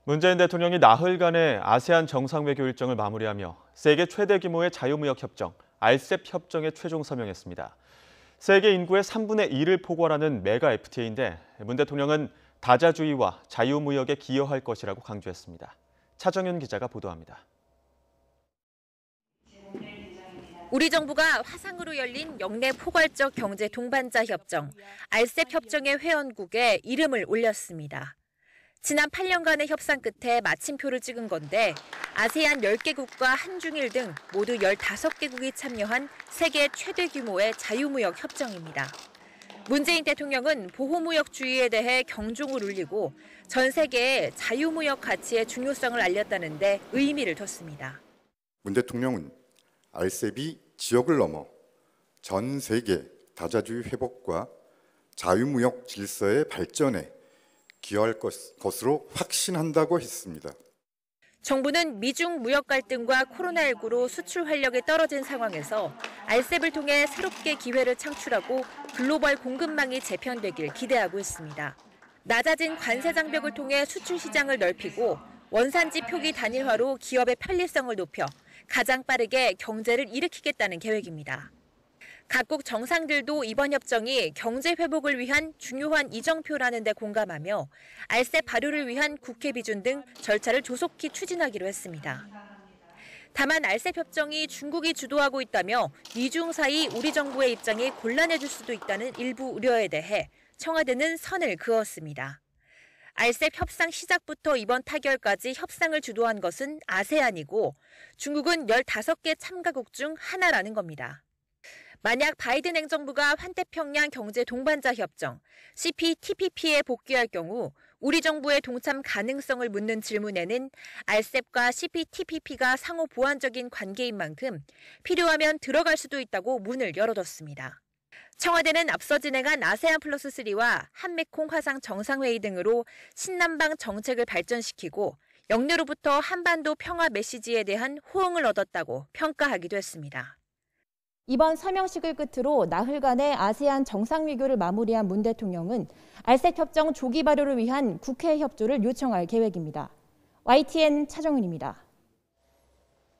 문재인 대통령이 나흘간의 아세안 정상외교 일정을 마무리하며 세계 최대 규모의 자유무역 협정, RCEP 협정에 최종 서명했습니다. 세계 인구의 3분의 1을 포괄하는 메가 FTA인데 문 대통령은 다자주의와 자유무역에 기여할 것이라고 강조했습니다. 차정윤 기자가 보도합니다. 우리 정부가 화상으로 열린 영내 포괄적 경제 동반자 협정, RCEP 협정의 회원국에 이름을 올렸습니다. 지난 8년간의 협상 끝에 마침표를 찍은 건데 아세안 10개국과 한중일 등 모두 15개국이 참여한 세계 최대 규모의 자유무역 협정입니다. 문재인 대통령은 보호무역주의에 대해 경종을 울리고 전 세계에 자유무역 가치의 중요성을 알렸다는 데 의미를 뒀습니다. 문 대통령은 RCEP이 지역을 넘어 전 세계 다자주의 회복과 자유무역 질서의 발전에 기여할 것으로 확신한다고 했습니다. 정부는 미중 무역 갈등과 코로나19로 수출 활력이 떨어진 상황에서 RCEP을 통해 새롭게 기회를 창출하고 글로벌 공급망이 재편되길 기대하고 있습니다. 낮아진 관세 장벽을 통해 수출 시장을 넓히고 원산지 표기 단일화로 기업의 편리성을 높여 가장 빠르게 경제를 일으키겠다는 계획입니다. 각국 정상들도 이번 협정이 경제 회복을 위한 중요한 이정표라는 데 공감하며 RCEP 발효를 위한 국회 비준 등 절차를 조속히 추진하기로 했습니다. 다만 RCEP 협정이 중국이 주도하고 있다며 미중 사이 우리 정부의 입장이 곤란해질 수도 있다는 일부 우려에 대해 청와대는 선을 그었습니다. RCEP 협상 시작부터 이번 타결까지 협상을 주도한 것은 아세안이고 중국은 15개 참가국 중 하나라는 겁니다. 만약 바이든 행정부가 환태평양 경제 동반자 협정, CPTPP에 복귀할 경우 우리 정부의 동참 가능성을 묻는 질문에는 RCEP과 CPTPP가 상호 보완적인 관계인 만큼 필요하면 들어갈 수도 있다고 문을 열어뒀습니다. 청와대는 앞서 진행한 아세안 플러스 3와 한미콩 화상 정상회의 등으로 신남방 정책을 발전시키고 영내로부터 한반도 평화 메시지에 대한 호응을 얻었다고 평가하기도 했습니다. 이번 서명식을 끝으로 나흘간의 아세안 정상외교를 마무리한 문 대통령은 RCEP 협정 조기 발효를 위한 국회 협조를 요청할 계획입니다. YTN 차정은입니다.